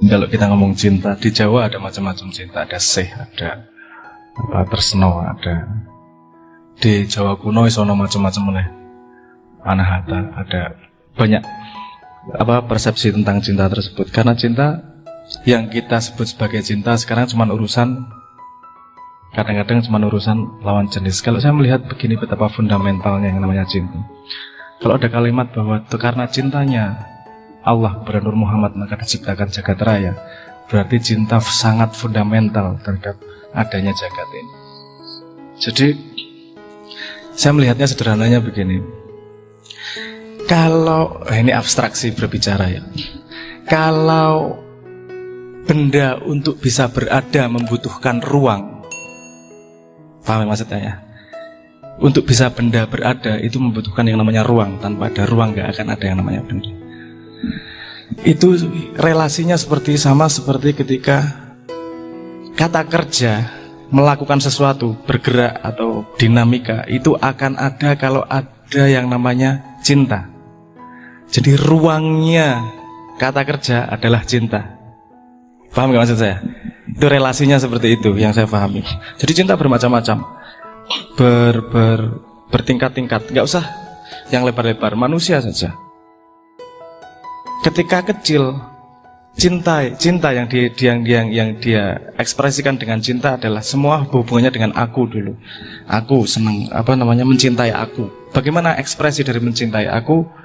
Kalau kita ngomong cinta, di Jawa ada macam-macam cinta. Ada seh, ada tresno, ada di Jawa kuno isono macam-macam nih. Anahata, ada banyak persepsi tentang cinta tersebut. Karena cinta yang kita sebut sebagai cinta sekarang cuma urusan, kadang-kadang cuma urusan lawan jenis. Kalau saya melihat begini betapa fundamentalnya yang namanya cinta. Kalau ada kalimat bahwa karena cintanya Allah kepada Nur Muhammad maka diciptakan jagat raya, berarti cinta sangat fundamental terhadap adanya jagat ini. Jadi saya melihatnya sederhananya begini. Kalau ini abstraksi berbicara ya. Kalau benda untuk bisa berada membutuhkan ruang, paham maksudnya ya? Untuk bisa benda berada itu membutuhkan yang namanya ruang. Tanpa ada ruang gak akan ada yang namanya benda. Itu relasinya sama seperti ketika kata kerja, melakukan sesuatu, bergerak atau dinamika, itu akan ada kalau ada yang namanya cinta. Jadi ruangnya kata kerja adalah cinta. Paham gak maksud saya? Itu relasinya seperti itu yang saya pahami. Jadi cinta bermacam-macam, bertingkat-tingkat. Gak usah yang lebar-lebar, manusia saja. Ketika kecil, cinta yang dia ekspresikan dengan cinta adalah semua hubungannya dengan aku dulu. Aku senang mencintai aku. Bagaimana ekspresi dari mencintai aku?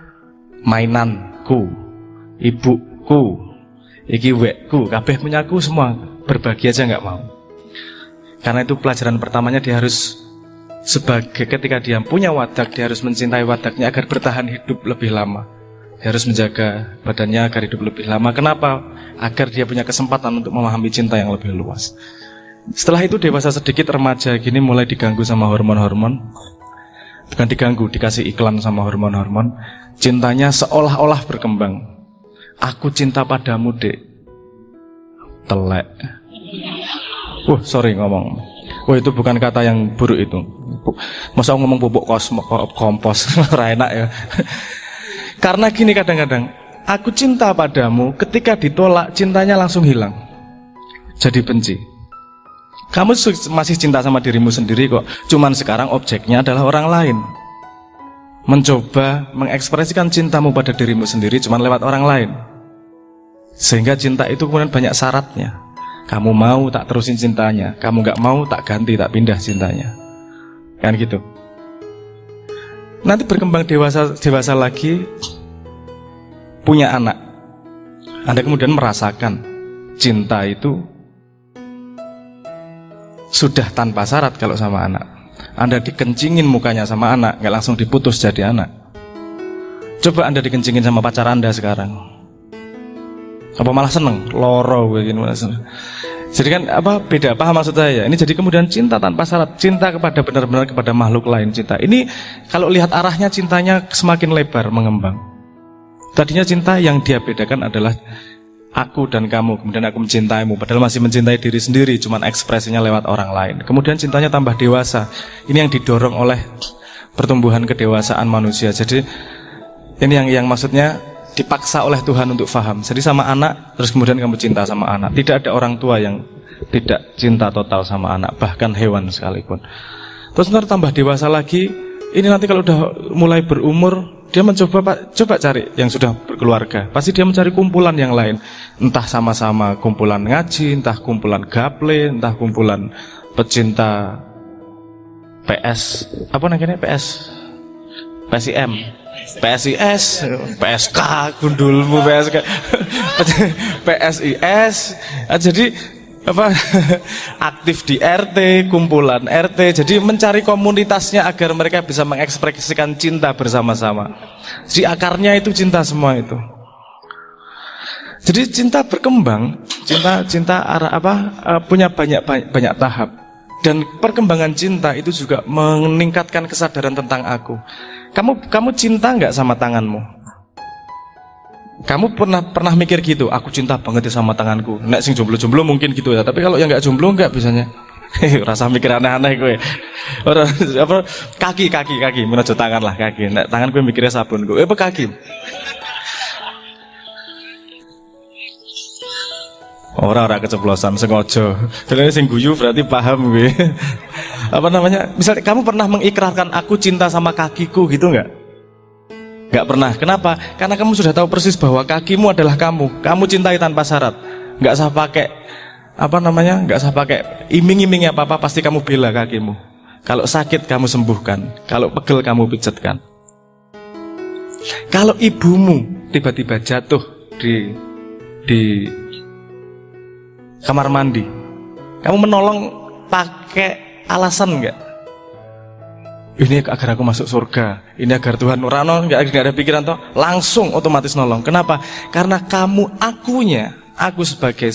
Mainanku, ibuku, iki wekku, kabeh punyaku semua, berbagi aja nggak mau. Karena itu pelajaran pertamanya dia harus ketika dia punya wadak, dia harus mencintai wadaknya agar bertahan hidup lebih lama. Dia harus menjaga badannya agar hidup lebih lama. Kenapa? Agar dia punya kesempatan untuk memahami cinta yang lebih luas. Setelah itu dewasa sedikit, remaja gini mulai diganggu sama hormon-hormon. Bukan diganggu, dikasih iklan sama hormon-hormon. Cintanya seolah-olah berkembang. Aku cinta padamu, dek. Telek. Sorry ngomong. Itu bukan kata yang buruk itu. Masa ngomong bubuk kompos, enak ya. Karena gini kadang-kadang, aku cinta padamu, ketika ditolak cintanya langsung hilang. Jadi benci. Kamu masih cinta sama dirimu sendiri kok. Cuman sekarang objeknya adalah orang lain. Mencoba mengekspresikan cintamu pada dirimu sendiri cuman lewat orang lain. Sehingga cinta itu kemudian banyak syaratnya. Kamu mau tak terusin cintanya, kamu gak mau tak ganti, tak pindah cintanya. Kan gitu. Nanti berkembang dewasa lagi, punya anak. Anda kemudian merasakan cinta itu sudah tanpa syarat kalau sama anak. Anda dikencingin mukanya sama anak, gak langsung diputus jadi anak. Coba Anda dikencingin sama pacar Anda sekarang, apa malah seneng? Loro begini malah seneng. Jadi kan beda, paham maksud saya? Ini jadi kemudian cinta tanpa syarat, cinta kepada benar-benar kepada makhluk lain cinta. Ini kalau lihat arahnya cintanya semakin lebar mengembang. Tadinya cinta yang dia bedakan adalah aku dan kamu, kemudian aku mencintaimu, padahal masih mencintai diri sendiri, cuman ekspresinya lewat orang lain. Kemudian cintanya tambah dewasa. Ini yang didorong oleh pertumbuhan kedewasaan manusia. Jadi ini yang maksudnya dipaksa oleh Tuhan untuk faham. Jadi sama anak, terus kemudian kamu cinta sama anak. Tidak ada orang tua yang tidak cinta total sama anak, bahkan hewan sekalipun. Terus nanti tambah dewasa lagi. Ini nanti kalau udah mulai berumur, dia coba cari yang sudah berkeluarga. Pasti dia mencari kumpulan yang lain. Entah sama-sama kumpulan ngaji, entah kumpulan gaple, entah kumpulan pecinta PS, apa namanya PS? PSIM, PSIS, PSK, gundulmu PSK, PSIS. Jadi aktif di RT, kumpulan RT. Jadi mencari komunitasnya agar mereka bisa mengekspresikan cinta bersama-sama. Jadi akarnya itu cinta semua itu. Jadi cinta berkembang, cinta punya banyak tahap. Dan perkembangan cinta itu juga meningkatkan kesadaran tentang aku. Kamu cinta nggak sama tanganmu? Kamu pernah mikir gitu? Aku cinta banget ya sama tanganku. Nek sing jomblo-jomblo mungkin gitu ya. Tapi kalau yang nggak jomblo nggak biasanya. Rasa mikir aneh-aneh gue. Kaki, menuju tangan lah kaki. Nek tangan gue mikirnya sabun gue. Apa kaki? Orang keceplosan sengaja. Kalau sing guyu berarti paham gue. Apa namanya? Misalnya kamu pernah mengikrarkan aku cinta sama kakiku gitu nggak? Nggak pernah. Kenapa? Karena kamu sudah tahu persis bahwa kakimu adalah kamu. Kamu cintai tanpa syarat. Nggak usah pakai apa namanya? Nggak usah pakai iming-iming apa-apa. Pasti kamu bela kakimu. Kalau sakit kamu sembuhkan. Kalau pegel kamu pijetkan. Kalau ibumu tiba-tiba jatuh di kamar mandi, kamu menolong pakai alasan enggak? Ini agar aku masuk surga, ini agar Tuhan Rano enggak ada pikiran toh, langsung otomatis nolong. Kenapa? Karena kamu akunya, aku sebagai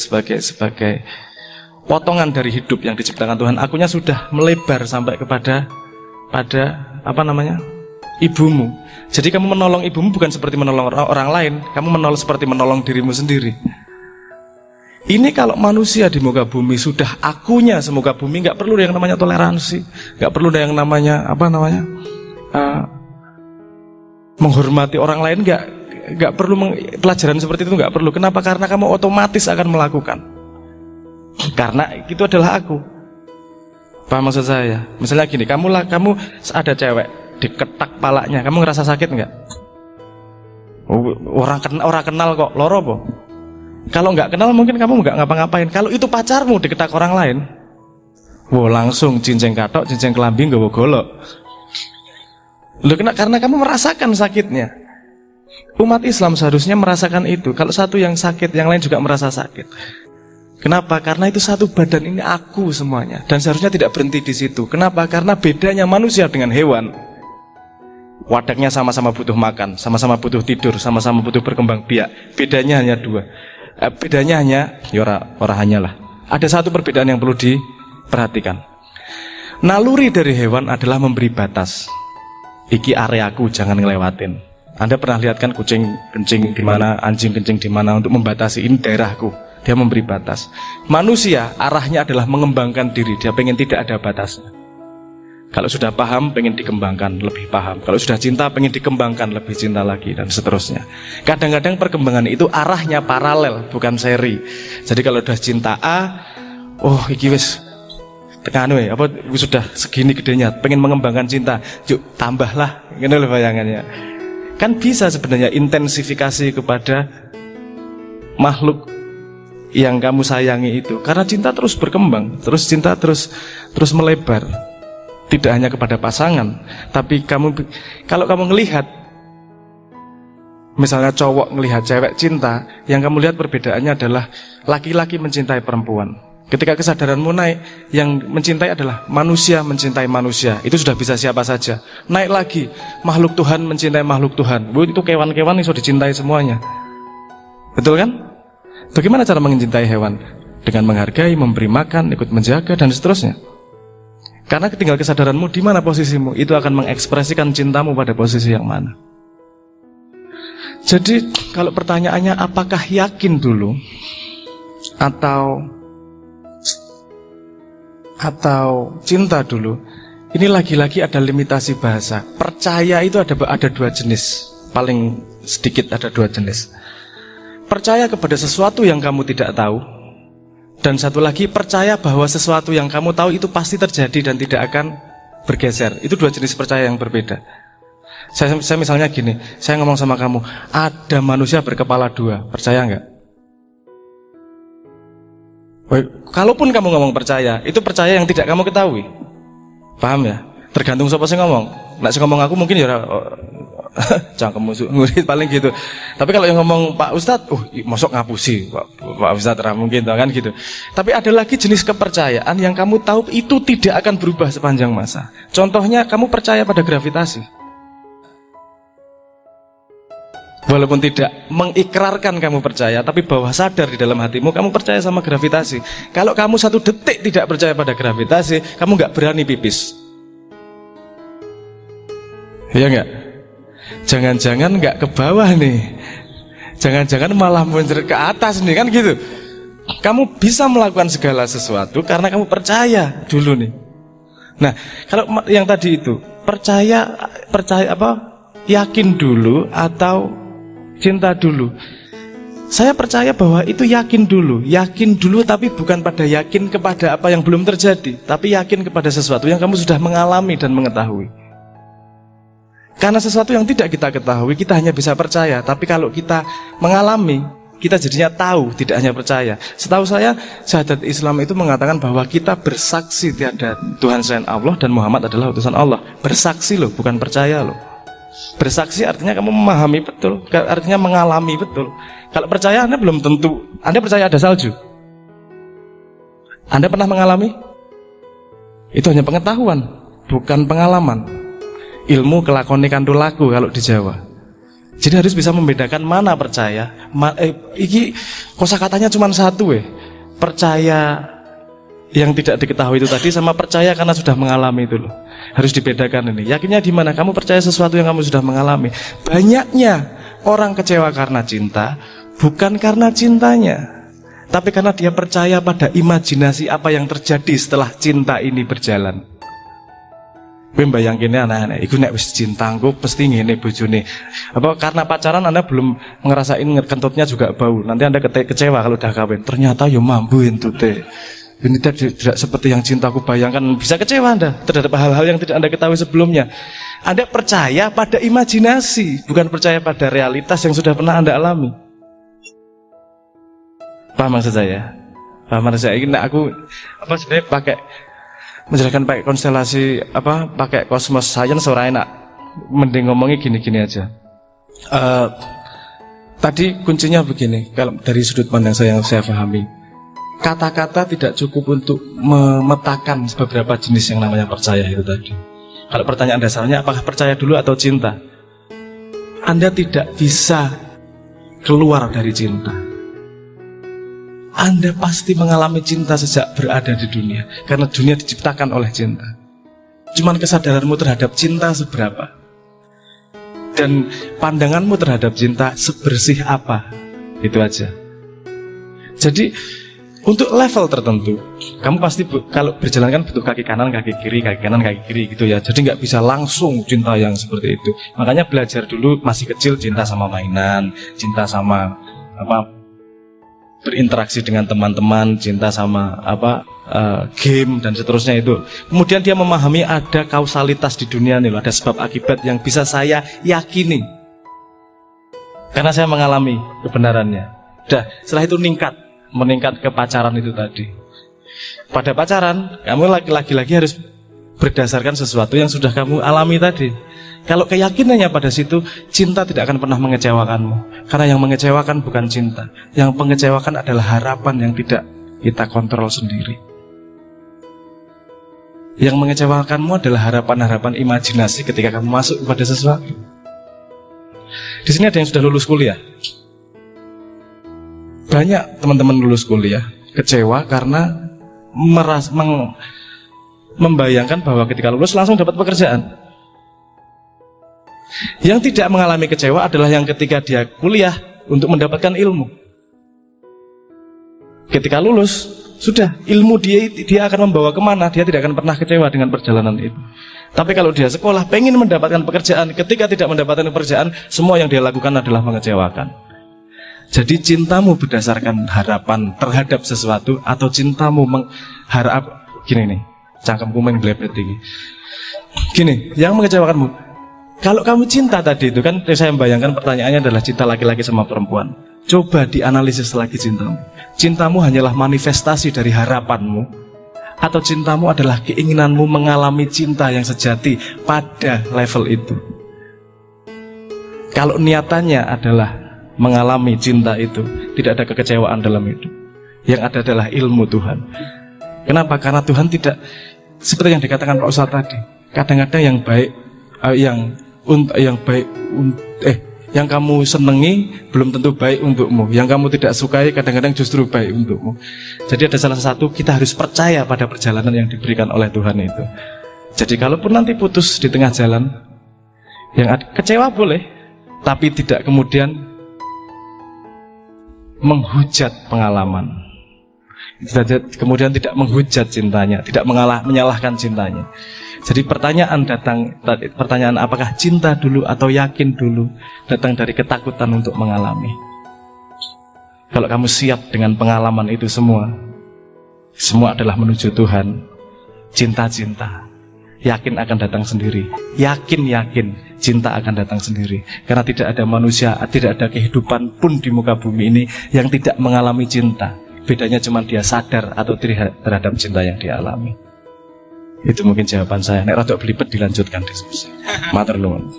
potongan dari hidup yang diciptakan Tuhan, akunya sudah melebar sampai pada apa namanya? Ibumu. Jadi kamu menolong ibumu bukan seperti menolong orang lain, kamu menolong seperti menolong dirimu sendiri. Ini kalau manusia di muka bumi sudah akunya semuka bumi, nggak perlu yang namanya toleransi, nggak perlu yang namanya apa namanya menghormati orang lain, nggak perlu pelajaran seperti itu, nggak perlu. Kenapa? Karena kamu otomatis akan melakukan. Karena itu adalah aku. Paham maksud saya? Misalnya gini, kamu ada cewek diketak palanya, kamu ngerasa sakit nggak? Orang kenal kok, loro po. Kalau nggak kenal mungkin kamu nggak ngapa-ngapain. Kalau itu pacarmu diketak orang lain, langsung cincin katok, cincin kelambi, nggawa golok. Karena kamu merasakan sakitnya. Umat Islam seharusnya merasakan itu. Kalau satu yang sakit, yang lain juga merasa sakit. Kenapa? Karena itu satu badan, ini aku semuanya. Dan seharusnya tidak berhenti di situ. Kenapa? Karena bedanya manusia dengan hewan, wadaknya sama-sama butuh makan, sama-sama butuh tidur, sama-sama butuh berkembang biak. Bedanya hanya dua. Bedanya hanya, ora hanyalah. Ada satu perbedaan yang perlu diperhatikan. Naluri dari hewan adalah memberi batas. Iki areaku, jangan ngelewatin. Anda pernah lihat kan kucing kencing di mana, anjing kencing di mana untuk membatasi ini daerahku. Dia memberi batas. Manusia arahnya adalah mengembangkan diri. Dia pengen tidak ada batasnya. Kalau sudah paham, pengen dikembangkan, lebih paham. Kalau sudah cinta, pengen dikembangkan, lebih cinta lagi, dan seterusnya. Kadang-kadang perkembangan itu arahnya paralel, bukan seri. Jadi kalau sudah cinta A, iki wis tekanu ya, sudah segini gedenya, pengen mengembangkan cinta, yuk tambahlah, gitu loh bayangannya. Kan bisa sebenarnya intensifikasi kepada makhluk yang kamu sayangi itu, karena cinta terus berkembang, cinta terus melebar. Tidak hanya kepada pasangan, tapi kalau kamu ngelihat, misalnya cowok ngelihat cewek cinta, yang kamu lihat perbedaannya adalah laki-laki mencintai perempuan. Ketika kesadaranmu naik, yang mencintai adalah manusia mencintai manusia. Itu sudah bisa siapa saja. Naik lagi, makhluk Tuhan mencintai makhluk Tuhan. Itu kewan-kewan itu dicintai semuanya. Betul kan? Bagaimana cara mencintai hewan? Dengan menghargai, memberi makan, ikut menjaga, dan seterusnya. Karena tinggal kesadaranmu di mana posisimu, itu akan mengekspresikan cintamu pada posisi yang mana. Jadi kalau pertanyaannya apakah yakin dulu atau cinta dulu, ini lagi-lagi ada limitasi bahasa. Percaya itu ada dua jenis, paling sedikit ada dua jenis. Percaya kepada sesuatu yang kamu tidak tahu, dan satu lagi percaya bahwa sesuatu yang kamu tahu itu pasti terjadi dan tidak akan bergeser. Itu dua jenis percaya yang berbeda. Saya misalnya gini, saya ngomong sama kamu, ada manusia berkepala dua, percaya nggak? Kalaupun kamu ngomong percaya, itu percaya yang tidak kamu ketahui. Paham ya? Tergantung siapa sih ngomong. Nek sing ngomong aku mungkin ya cangkem musuh paling gitu. Tapi kalau yang ngomong Pak Ustadz, mosok ngapusi Pak Ustadz mungkin kan gitu. Tapi ada lagi jenis kepercayaan yang kamu tahu itu tidak akan berubah sepanjang masa. Contohnya kamu percaya pada gravitasi. Walaupun tidak mengikrarkan kamu percaya, tapi bawah sadar di dalam hatimu kamu percaya sama gravitasi. Kalau kamu satu detik tidak percaya pada gravitasi, kamu nggak berani pipis. Iya nggak? Jangan-jangan nggak ke bawah nih, jangan-jangan malah menjerit ke atas nih, kan gitu. Kamu bisa melakukan segala sesuatu karena kamu percaya dulu nih. Nah, kalau yang tadi itu percaya apa? Yakin dulu atau cinta dulu. Saya percaya bahwa itu yakin dulu tapi bukan pada yakin kepada apa yang belum terjadi, tapi yakin kepada sesuatu yang kamu sudah mengalami dan mengetahui. Karena sesuatu yang tidak kita ketahui, kita hanya bisa percaya, tapi kalau kita mengalami, kita jadinya tahu, tidak hanya percaya. Setahu saya, syahadat Islam itu mengatakan bahwa kita bersaksi tiada Tuhan selain Allah dan Muhammad adalah utusan Allah. Bersaksi loh, bukan percaya loh. Bersaksi artinya kamu memahami betul, artinya mengalami betul. Kalau percaya Anda belum tentu. Anda percaya ada salju? Anda pernah mengalami? Itu hanya pengetahuan, bukan pengalaman. Ilmu kelakoni kandu laku kalau di Jawa. Jadi harus bisa membedakan mana percaya. Iki kosakatanya cuma satu percaya yang tidak diketahui itu tadi sama percaya karena sudah mengalami itu loh. Harus dibedakan ini. Yakinnya di mana? Kamu percaya sesuatu yang kamu sudah mengalami. Banyaknya orang kecewa karena cinta, bukan karena cintanya, tapi karena dia percaya pada imajinasi apa yang terjadi setelah cinta ini berjalan. Gue bayangin anak-anak, iku nek wis cinta engko pasti ngene bojone. Apa karena pacaran Anda belum ngerasain kentutnya juga bau. Nanti Anda kecewa kalau udah kawin. Ternyata yo mambu entute. Ini tidak seperti yang cintaku bayangkan. Bisa kecewa Anda terhadap hal-hal yang tidak Anda ketahui sebelumnya. Anda percaya pada imajinasi, bukan percaya pada realitas yang sudah pernah Anda alami. Paham maksud saya? Paham maksud saya? Ini aku sebenarnya menjelaskan pakai konstelasi pakai kosmos science ora enak. Mending ngomongnya gini-gini aja. Tadi kuncinya begini, kalau dari sudut pandang saya yang saya pahami. Kata-kata tidak cukup untuk memetakan beberapa jenis yang namanya percaya itu tadi. Kalau pertanyaan dasarnya apakah percaya dulu atau cinta? Anda tidak bisa keluar dari cinta. Anda pasti mengalami cinta sejak berada di dunia, karena dunia diciptakan oleh cinta. Cuman kesadaranmu terhadap cinta seberapa, dan pandanganmu terhadap cinta sebersih apa, itu aja. Jadi untuk level tertentu, kamu pasti kalau berjalan kan butuh kaki kanan, kaki kiri, kaki kanan, kaki kiri gitu ya. Jadi nggak bisa langsung cinta yang seperti itu. Makanya belajar dulu masih kecil, cinta sama mainan, cinta sama berinteraksi dengan teman-teman, cinta sama game dan seterusnya itu. Kemudian dia memahami ada kausalitas di dunia nih, ada sebab akibat yang bisa saya yakini karena saya mengalami kebenarannya. Setelah itu meningkat ke pacaran itu tadi. Pada pacaran, kamu lagi-lagi harus berdasarkan sesuatu yang sudah kamu alami tadi. Kalau keyakinannya pada situ, cinta tidak akan pernah mengecewakanmu. Karena yang mengecewakan bukan cinta. Yang mengecewakan adalah harapan yang tidak kita kontrol sendiri. Yang mengecewakanmu adalah harapan-harapan imajinasi ketika kamu masuk kepada sesuatu. Di sini ada yang sudah lulus kuliah. Banyak teman-teman lulus kuliah kecewa karena membayangkan bahwa ketika lulus langsung dapat pekerjaan. Yang tidak mengalami kecewa adalah yang ketika dia kuliah untuk mendapatkan ilmu. Ketika lulus, sudah ilmu dia akan membawa kemana, dia tidak akan pernah kecewa dengan perjalanan itu. Tapi kalau dia sekolah pengen mendapatkan pekerjaan, ketika tidak mendapatkan pekerjaan, semua yang dia lakukan adalah mengecewakan. Jadi cintamu berdasarkan harapan terhadap sesuatu, atau cintamu mengharap gini nih, cangkemku mengblepet tinggi. Gini, yang mengecewakanmu. Kalau kamu cinta tadi itu kan, saya membayangkan pertanyaannya adalah cinta laki-laki sama perempuan. Coba dianalisis lagi cintamu. Cintamu hanyalah manifestasi dari harapanmu, atau cintamu adalah keinginanmu mengalami cinta yang sejati pada level itu. Kalau niatannya adalah mengalami cinta itu, tidak ada kekecewaan dalam hidup. Yang ada adalah ilmu Tuhan. Kenapa? Karena Tuhan tidak seperti yang dikatakan Pak Ustadz tadi. Kadang-kadang yang baik, yang kamu senangi belum tentu baik untukmu. Yang kamu tidak sukai kadang-kadang justru baik untukmu. Jadi ada salah satu, kita harus percaya pada perjalanan yang diberikan oleh Tuhan itu. Jadi kalaupun nanti putus di tengah jalan, yang kecewa boleh, tapi tidak kemudian menghujat pengalaman. Kemudian tidak menghujat cintanya, tidak menyalahkan cintanya. Jadi pertanyaan apakah cinta dulu atau yakin dulu, datang dari ketakutan untuk mengalami. Kalau kamu siap dengan pengalaman itu semua adalah menuju Tuhan. Cinta-cinta, yakin akan datang sendiri. Yakin cinta akan datang sendiri. Karena tidak ada manusia, tidak ada kehidupan pun di muka bumi ini yang tidak mengalami cinta. Bedanya cuma dia sadar atau tidak terhadap cinta yang dia alami. Itu mungkin jawaban saya. Nek rada belibet dilanjutkan diskusi. Matur nuwun.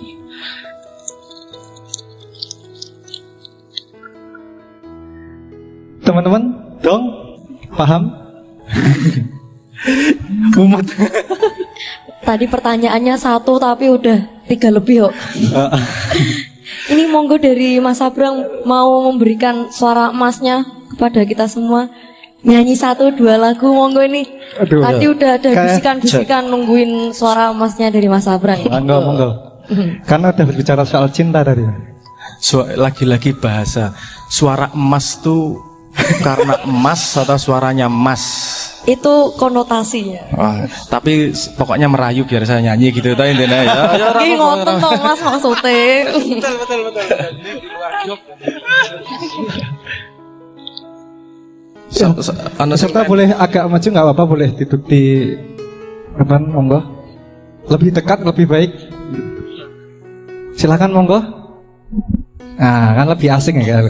Teman-teman, dong, paham? Mumet. Tadi pertanyaannya 1 tapi udah 3 lebih kok. Ini monggo dari Mas Abrang mau memberikan suara emasnya kepada kita semua. Nyanyi 1-2 lagu monggo ini. Aduh, tadi ya. udah ada bisikan-bisikan nungguin suara emasnya dari Mas Abrang. Monggo. Karena udah berbicara soal cinta tadi. Lagi-lagi bahasa. Suara emas tuh karena emas atau suaranya emas? Itu konotasinya. Tapi pokoknya merayu biar saya nyanyi gitu ta intine. Ya Iki ngoten to Mas maksudnya. Betul. Ini di luar job. Serta boleh agak maju nggak apa-apa, boleh duduk di depan, monggo. Lebih dekat lebih baik. Silakan monggo. Nah, kan lebih asing ya.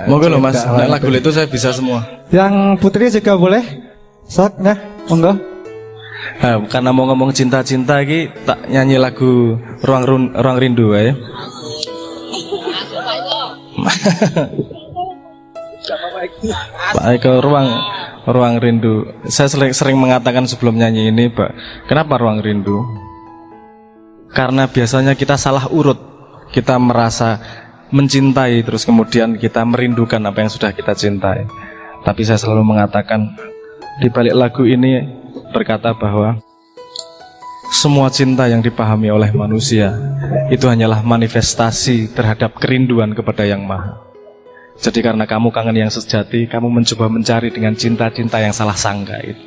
Monggo loh Mas, lagu itu saya bisa semua. Yang Putri juga boleh. Sok, nah, monggo. Karena mau ngomong cinta-cinta iki tak nyanyi lagu Ruang Rindu ya. Pak Eko, ruang rindu. Saya sering mengatakan sebelum nyanyi ini, Pak, kenapa ruang rindu? Karena biasanya kita salah urut. Kita merasa mencintai, terus kemudian kita merindukan apa yang sudah kita cintai. Tapi saya selalu mengatakan, di balik lagu ini berkata bahwa semua cinta yang dipahami oleh manusia itu hanyalah manifestasi terhadap kerinduan kepada Yang Maha. Jadi karena kamu kangen yang sejati, kamu mencoba mencari dengan cinta-cinta yang salah sangka itu.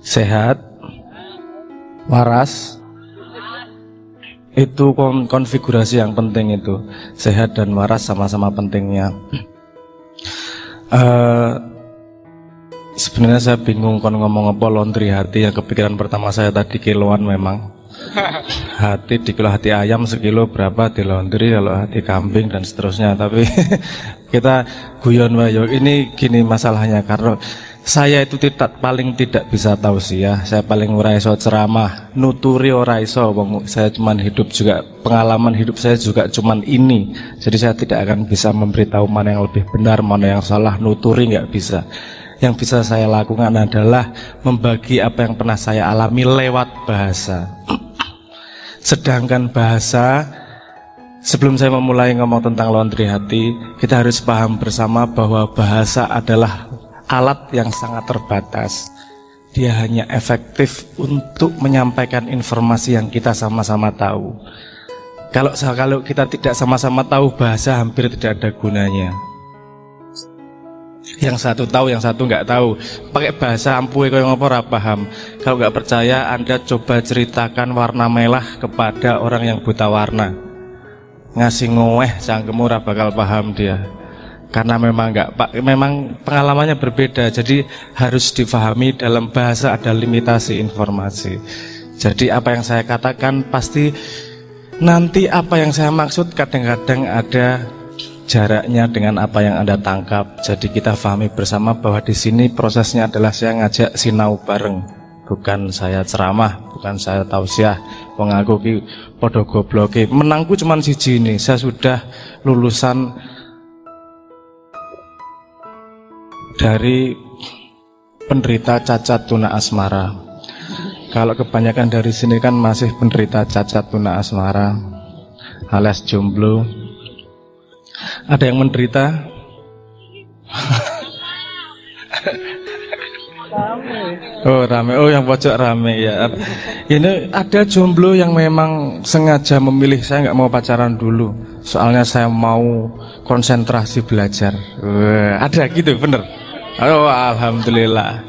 Sehat, waras, itu konfigurasi yang penting itu. Sehat dan waras sama-sama pentingnya. Sebenarnya saya bingung kon ngomong apa laundry hati. Yang kepikiran pertama saya tadi kiloan memang. Hati dikilo hati ayam sekilo berapa di laundry, kalau hati kambing dan seterusnya. Tapi kita guyon wayo. Ini gini masalahnya, karena saya itu paling tidak bisa tausiah. Saya paling ora iso ceramah, nuturi ora iso. Saya cuman hidup juga, pengalaman hidup saya juga cuman ini. Jadi saya tidak akan bisa memberitahu mana yang lebih benar, mana yang salah. Nuturi nggak bisa. Yang bisa saya lakukan adalah membagi apa yang pernah saya alami lewat bahasa. Sedangkan bahasa, sebelum saya memulai ngomong tentang laundry hati, kita harus paham bersama bahwa bahasa adalah alat yang sangat terbatas. Dia hanya efektif untuk menyampaikan informasi yang kita sama-sama tahu. Kalau kita tidak sama-sama tahu, bahasa hampir tidak ada gunanya. Yang satu tahu, yang satu nggak tahu. Pakai bahasa ampuhe koyo ngopo ora paham. Kalau nggak percaya, Anda coba ceritakan warna merah kepada orang yang buta warna. Ngasih ngoweh cangkemmu ora bakal paham dia. Karena memang pengalamannya berbeda. Jadi harus difahami dalam bahasa ada limitasi informasi. Jadi apa yang saya katakan pasti nanti apa yang saya maksud kadang-kadang ada jaraknya dengan apa yang Anda tangkap. Jadi kita pahami bersama bahwa di sini prosesnya adalah saya ngajak sinau bareng, bukan saya ceramah, bukan saya tausiah. Wong aku ki padha gobloke. Menangku cuman siji ini. Saya sudah lulusan dari penderita cacat tuna asmara. Kalau kebanyakan dari sini kan masih penderita cacat tuna asmara alias jomblo. Ada yang menderita? Oh rame, oh yang pojok rame ya. Ini ada jomblo yang memang sengaja memilih saya nggak mau pacaran dulu, soalnya saya mau konsentrasi belajar. Ada gitu, bener? Oh alhamdulillah.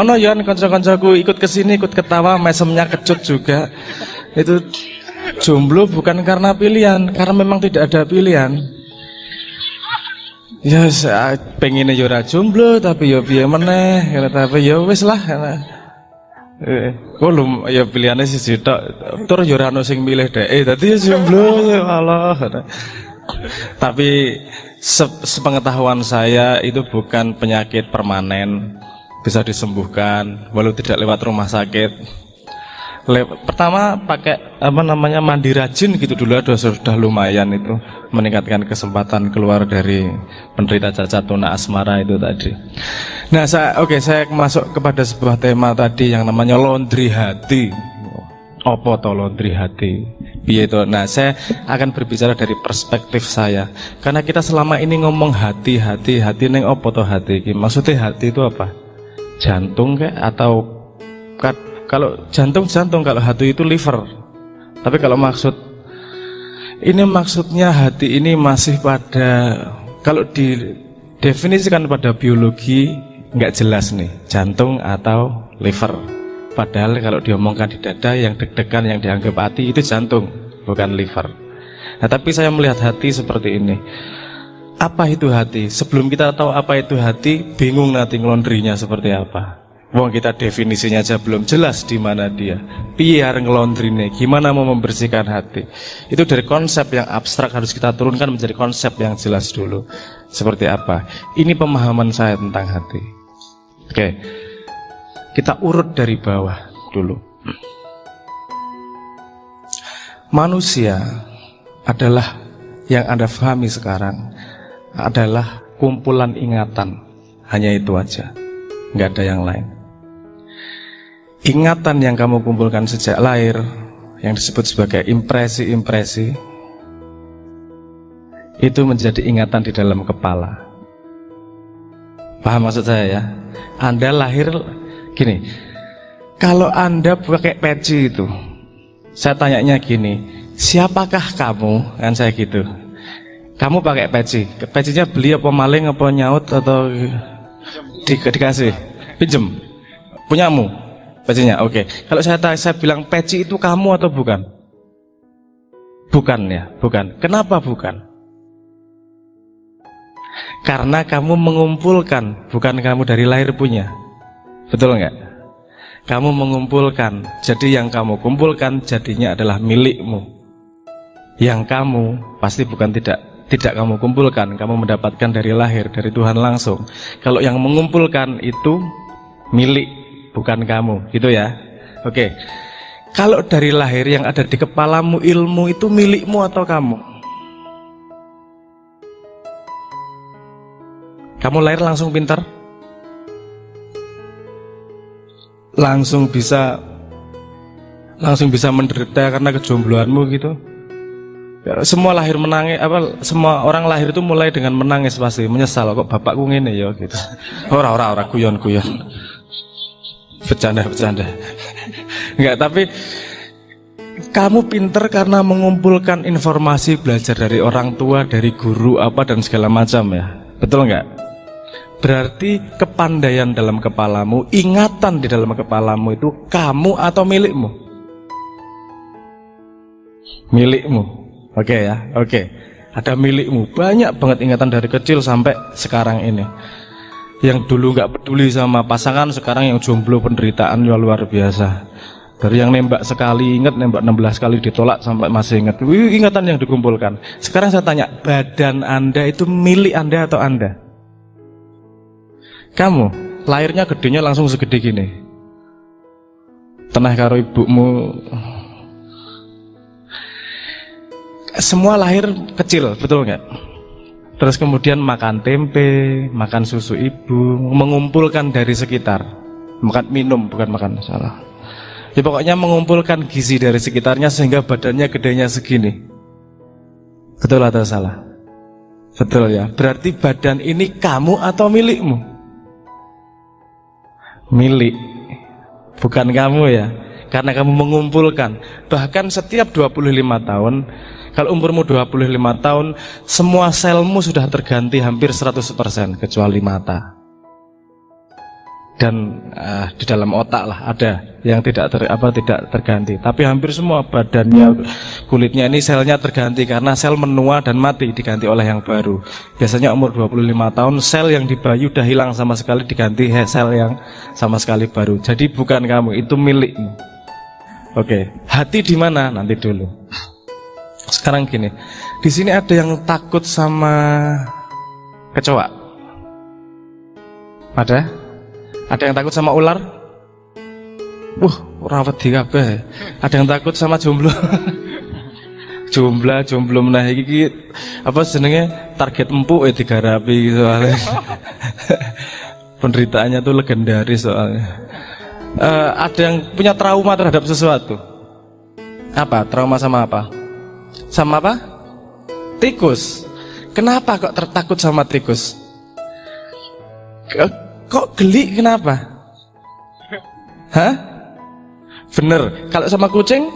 Ono yon konco-koncoku ikut kesini, ikut ketawa, mesemnya kecut juga. Itu jomblo bukan karena pilihan, karena memang tidak ada pilihan. Ya pengen yo ora jomblo tapi yo piye meneh, tapi yo wis lah. Kolum ya pilihane siji tok. Tur yo ora ono sing milih dhek. Dadi yo jomblo ya Allah. Tapi sepengetahuan saya itu bukan penyakit permanen, bisa disembuhkan walau tidak lewat rumah sakit. Pertama pakai mandi rajin gitu dulu, sudah lumayan itu meningkatkan kesempatan keluar dari penderita cacat tuna asmara itu tadi. Nah saya masuk kepada sebuah tema tadi yang namanya laundry hati. Apa to laundry hati? Piye to? Nah saya akan berbicara dari perspektif saya, karena kita selama ini ngomong hati neng apa to hati? Maksudnya hati itu apa? Jantung kayak atau kalau jantung, kalau hati itu liver. Tapi kalau maksudnya hati ini masih pada, kalau didefinisikan pada biologi nggak jelas nih, jantung atau liver. Padahal kalau diomongkan di dada yang deg-degan yang dianggap hati itu jantung, bukan liver. Nah tapi saya melihat hati seperti ini. Apa itu hati? Sebelum kita tahu apa itu hati, bingung nanti ngelondrinya seperti apa. Wong kita definisinya aja belum jelas di mana dia. Biar ngelondrine, gimana mau membersihkan hati. Itu dari konsep yang abstrak harus kita turunkan menjadi konsep yang jelas dulu. Seperti apa? Ini pemahaman saya tentang hati. Oke. Kita urut dari bawah dulu. Manusia adalah yang Anda pahami sekarang adalah kumpulan ingatan. Hanya itu aja. Nggak ada yang lain. Ingatan yang kamu kumpulkan sejak lahir, yang disebut sebagai impresi-impresi, itu menjadi ingatan di dalam kepala. Paham maksud saya ya? Anda lahir gini, kalau Anda pakai peci itu, saya tanyanya gini, siapakah kamu? Kan saya gitu. Kamu pakai peci, pecinya beli apa maling apa nyaut atau dikasih? Pinjem? Punyamu? Pecinya, oke. Kalau saya bilang peci itu kamu atau bukan? Bukan ya, bukan. Kenapa bukan? Karena kamu mengumpulkan, bukan kamu dari lahir punya. Betul nggak? Kamu mengumpulkan, jadi yang kamu kumpulkan jadinya adalah milikmu. Yang kamu pasti bukan tidak kamu kumpulkan, kamu mendapatkan dari lahir, dari Tuhan langsung. Kalau yang mengumpulkan itu milik, bukan kamu, gitu ya. Oke. Kalau dari lahir yang ada di kepalamu ilmu itu milikmu atau kamu? Kamu lahir langsung pintar? Langsung bisa menderita karena kejombloanmu gitu? Semua lahir menangis, semua orang lahir itu mulai dengan menangis pasti, menyesal kok bapakku ngene ya gitu. Ora guyon. Bercanda. Enggak, tapi kamu pinter karena mengumpulkan informasi, belajar dari orang tua, dari guru apa dan segala macam ya. Betul enggak? Berarti kepandaian dalam kepalamu, ingatan di dalam kepalamu itu kamu atau milikmu? Milikmu. Oke ya, oke. Ada milikmu, banyak banget ingatan dari kecil sampai sekarang ini. Yang dulu nggak peduli sama pasangan, sekarang yang jomblo penderitaan luar biasa. Dari yang nembak sekali ingat, nembak 16 kali ditolak sampai masih ingat. Ingatan yang dikumpulkan. Sekarang saya tanya, badan Anda itu milik Anda atau Anda? Kamu lahirnya gedenya langsung segede gini. Tenah karo ibumu. Semua lahir kecil, betul nggak? Terus kemudian makan tempe, makan susu ibu, mengumpulkan dari sekitar. Makan minum, bukan makan, salah. Ya pokoknya mengumpulkan gizi dari sekitarnya sehingga badannya gedenya segini. Betul atau salah? Betul ya. Berarti badan ini kamu atau milikmu? Milik. Bukan kamu ya. Karena kamu mengumpulkan. Bahkan setiap 25 tahun, kalau umurmu 25 tahun, semua selmu sudah terganti hampir 100% kecuali mata. dan di dalam otak lah ada yang tidak terganti. Tapi hampir semua badannya, kulitnya ini selnya terganti karena sel menua dan mati, diganti oleh yang baru. Biasanya umur 25 tahun sel yang di bayi udah hilang sama sekali, diganti sel yang sama sekali baru. Jadi bukan kamu, itu milikmu. Oke, hati di mana? Nanti dulu. Sekarang gini, di sini ada yang takut sama kecoa. Ada? Ada yang takut sama ular? Ora wedi kabeh. Ada yang takut sama jomblo? Jomblo menah iki apa jenenge target empuk digarapi soalnya. Penderitaannya tuh legendaris soalnya. Ada yang punya trauma terhadap sesuatu. Apa? Trauma sama apa? Sama apa? Tikus. Kenapa kok tertakut sama tikus? Kok geli kenapa? Hah? Bener, kalau sama kucing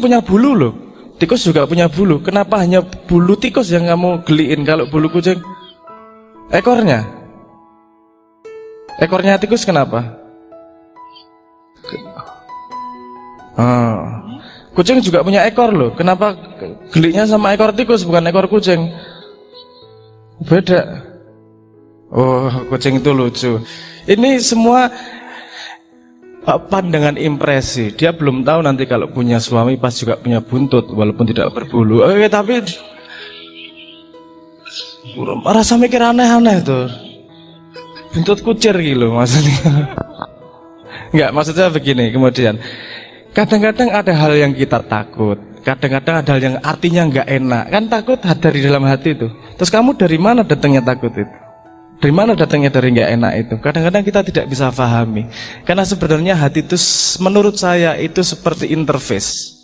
punya bulu loh. Tikus juga punya bulu. Kenapa hanya bulu tikus yang kamu geliin? Kalau bulu kucing, ekornya tikus kenapa? Kucing juga punya ekor loh. Kenapa gelinya sama ekor tikus bukan ekor kucing? Beda. Oh, kucing itu lucu. Ini semua pandangan impresi. Dia belum tahu nanti kalau punya suami pas juga punya buntut walaupun tidak berbulu. Tapi rasa mikir aneh-aneh tuh. Buntut kucir gitu maksudnya. Enggak, maksudnya begini. Kemudian kadang-kadang ada hal yang kita takut. Kadang-kadang ada hal yang artinya enggak enak. Kan takut dari dalam hati itu. Terus kamu dari mana datangnya takut itu? Dari mana datangnya dari nggak enak itu? Kadang-kadang kita tidak bisa pahami. Karena sebenarnya hati itu menurut saya itu seperti interface.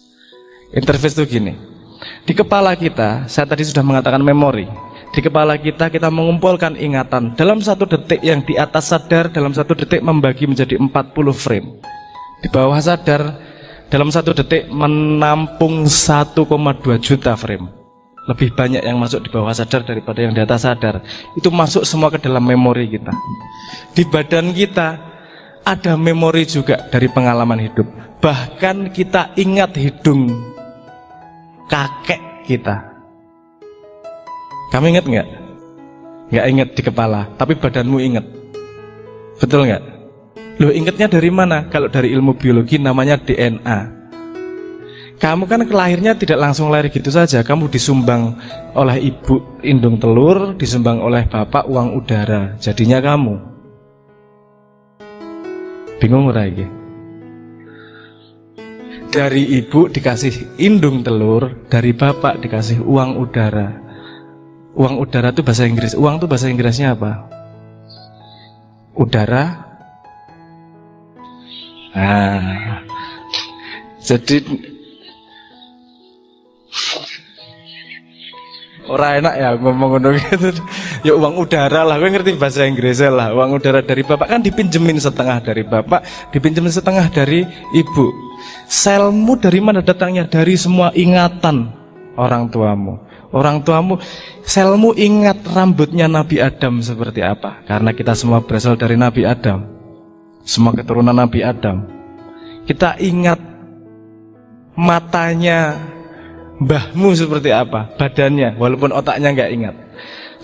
Interface itu gini. Di kepala kita, saya tadi sudah mengatakan memori. Di kepala kita mengumpulkan ingatan. Dalam satu detik yang di atas sadar, dalam satu detik membagi menjadi 40 frame. Di bawah sadar, dalam satu detik menampung 1,2 juta frame. Lebih banyak yang masuk di bawah sadar daripada yang di atas sadar. Itu masuk semua ke dalam memori kita. Di badan kita ada memori juga dari pengalaman hidup. Bahkan kita ingat hidung kakek kita. Kamu ingat nggak? Nggak ingat di kepala, tapi badanmu ingat. Betul nggak? Loh, ingatnya dari mana? Kalau dari ilmu biologi namanya DNA. Kamu kan lahirnya tidak langsung lahir gitu saja. Kamu disumbang oleh ibu indung telur, disumbang oleh bapak uang udara. Jadinya kamu. Bingung ora iki? Dari ibu dikasih indung telur, dari bapak dikasih uang udara. Uang udara itu bahasa Inggris. Uang itu bahasa Inggrisnya apa? Udara. Jadi orang enak ya ngomong ngono gitu. Ya uang udara lah, gue ngerti bahasa Inggrisnya lah. Uang udara dari bapak kan dipinjemin setengah dari bapak, dipinjemin setengah dari ibu. Selmu dari mana datangnya? Dari semua ingatan orang tuamu. Orang tuamu, selmu ingat rambutnya Nabi Adam seperti apa? Karena kita semua berasal dari Nabi Adam. Semua keturunan Nabi Adam. Kita ingat matanya mbahmu seperti apa, badannya, walaupun otaknya nggak ingat.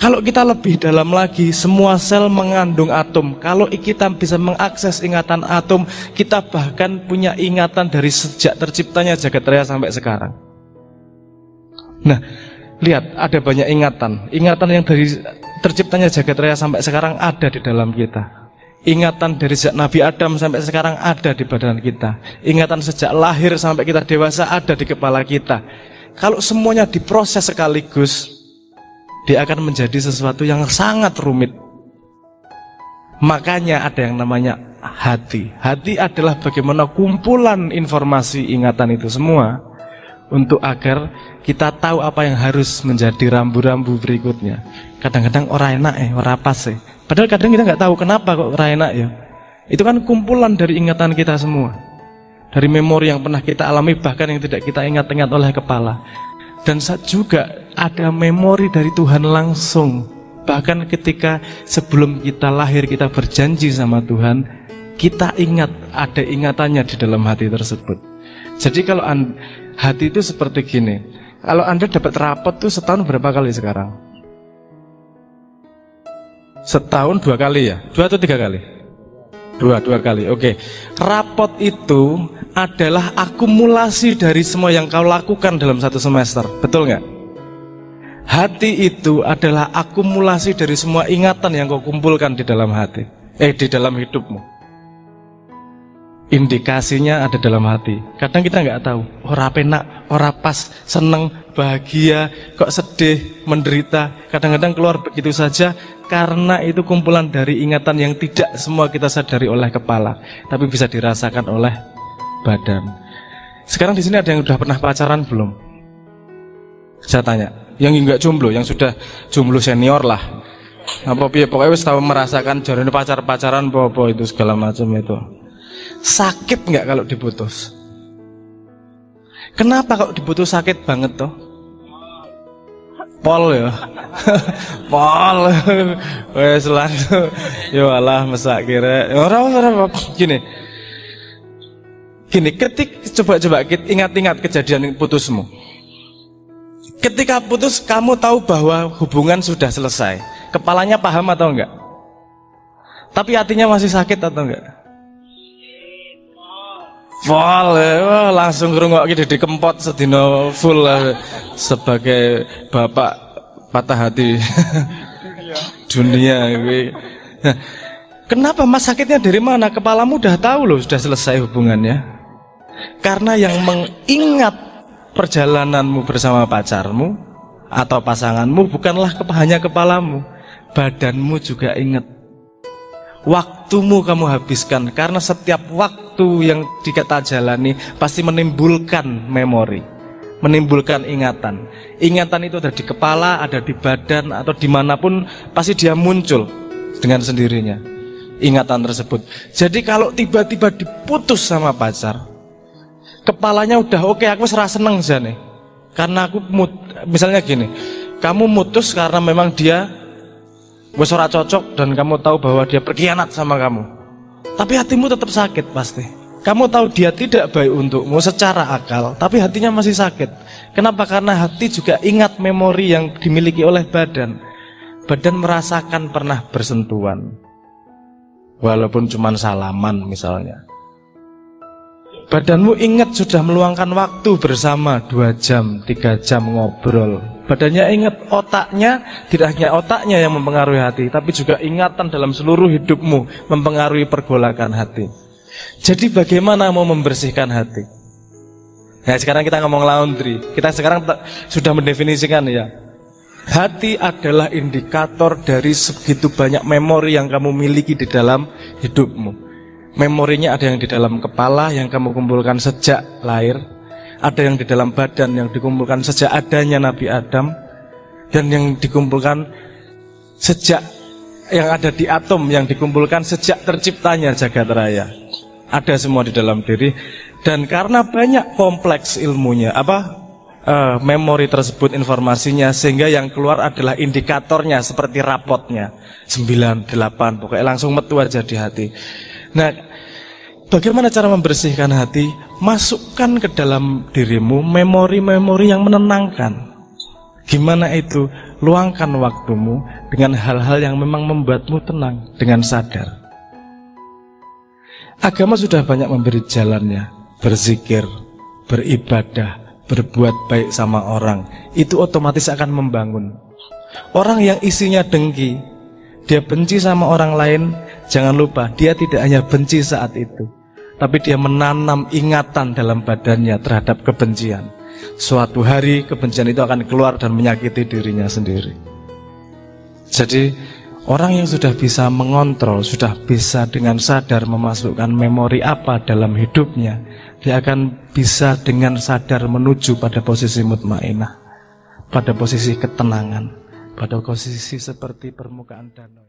Kalau kita lebih dalam lagi, semua sel mengandung atom. Kalau kita bisa mengakses ingatan atom, kita bahkan punya ingatan dari sejak terciptanya jagat raya sampai sekarang. Nah, lihat, ada banyak ingatan. Ingatan yang dari terciptanya jagat raya sampai sekarang ada di dalam kita. Ingatan dari sejak Nabi Adam sampai sekarang ada di badan kita. Ingatan sejak lahir sampai kita dewasa ada di kepala kita. Kalau semuanya diproses sekaligus, dia akan menjadi sesuatu yang sangat rumit. Makanya ada yang namanya hati. Hati adalah bagaimana kumpulan informasi ingatan itu semua untuk agar kita tahu apa yang harus menjadi rambu-rambu berikutnya. Kadang-kadang orang enak orang pas Padahal kadang kita nggak tahu kenapa kok orang enak ya. Itu kan kumpulan dari ingatan kita semua. Dari memori yang pernah kita alami, bahkan yang tidak kita ingat-ingat oleh kepala. Dan juga ada memori dari Tuhan langsung Bahkan ketika sebelum kita lahir kita berjanji sama Tuhan, kita ingat, ada ingatannya di dalam hati tersebut. Jadi kalau hati itu seperti gini, kalau Anda dapat rapot tuh setahun berapa kali sekarang? Setahun 2 kali ya? 2 atau 3 kali? 2 kali, oke. Rapot itu adalah akumulasi dari semua yang kau lakukan dalam 1 semester, betul nggak? Hati itu adalah akumulasi dari semua ingatan yang kau kumpulkan di dalam hati, di dalam hidupmu. Indikasinya ada dalam hati. Kadang kita nggak tahu, ora penak, ora pas, seneng, bahagia, kok sedih, menderita. Kadang-kadang keluar begitu saja karena itu kumpulan dari ingatan yang tidak semua kita sadari oleh kepala, tapi bisa dirasakan oleh badan. Sekarang di sini ada yang udah pernah pacaran belum? Saya tanya. Yang nggak jomblo, yang sudah jomblo senior lah. Apa pokoknya wis tahu merasakan jarene pacaran apa itu segala macam itu. Sakit nggak kalau diputus? Kenapa kalau diputus sakit banget toh? Pol ya. Pol. Wes lan. Yo alah mesak kira. Ora gini. Gini, coba ingat-ingat kejadian putusmu. Ketika putus kamu tahu bahwa hubungan sudah selesai. Kepalanya paham atau enggak? Tapi hatinya masih sakit atau enggak? Full, langsung ngrungok di kempot sedino full sebagai bapak patah hati dunia. Kenapa mas sakitnya dari mana? Kepalamu udah tahu loh sudah selesai hubungannya. Karena yang mengingat perjalananmu bersama pacarmu atau pasanganmu bukanlah hanya kepalamu, badanmu juga ingat. Waktumu kamu habiskan, karena setiap waktu yang kita jalani pasti menimbulkan memori, menimbulkan ingatan. Ingatan itu ada di kepala, ada di badan, atau dimanapun pasti dia muncul dengan sendirinya, ingatan tersebut. Jadi kalau tiba-tiba diputus sama pacar, kepalanya udah oke, aku serasa seneng aja nih. Karena aku misalnya gini, kamu mutus karena memang dia wes ora cocok dan kamu tahu bahwa dia berkhianat sama kamu. Tapi hatimu tetap sakit pasti. Kamu tahu dia tidak baik untukmu secara akal, tapi hatinya masih sakit. Kenapa? Karena hati juga ingat memori yang dimiliki oleh badan. Badan merasakan pernah bersentuhan, walaupun cuma salaman misalnya. Badanmu ingat sudah meluangkan waktu bersama 2 jam, 3 jam ngobrol. Badannya ingat, otaknya, tidak hanya otaknya yang mempengaruhi hati, tapi juga ingatan dalam seluruh hidupmu mempengaruhi pergolakan hati. Jadi bagaimana mau membersihkan hati? Nah sekarang kita ngomong laundry. Kita sekarang sudah mendefinisikan ya. Hati adalah indikator dari segitu banyak memori yang kamu miliki di dalam hidupmu. Memorinya ada yang di dalam kepala yang kamu kumpulkan sejak lahir, ada yang di dalam badan yang dikumpulkan sejak adanya Nabi Adam, dan yang dikumpulkan sejak yang ada di atom yang dikumpulkan sejak terciptanya jagat raya. Ada semua di dalam diri, dan karena banyak kompleks ilmunya, memori tersebut, informasinya, sehingga yang keluar adalah indikatornya seperti rapotnya 9, 8, pokoknya langsung metu aja di hati. Nah, bagaimana cara membersihkan hati? Masukkan ke dalam dirimu memori-memori yang menenangkan. Gimana itu? Luangkan waktumu dengan hal-hal yang memang membuatmu tenang, dengan sadar. Agama sudah banyak memberi jalannya. Berzikir, beribadah, berbuat baik sama orang, itu otomatis akan membangun. Orang yang isinya dengki, dia benci sama orang lain, jangan lupa dia tidak hanya benci saat itu, tapi dia menanam ingatan dalam badannya terhadap kebencian. Suatu hari kebencian itu akan keluar dan menyakiti dirinya sendiri. Jadi orang yang sudah bisa mengontrol, sudah bisa dengan sadar memasukkan memori apa dalam hidupnya, dia akan bisa dengan sadar menuju pada posisi mutmainah, pada posisi ketenangan, pada posisi seperti permukaan danau.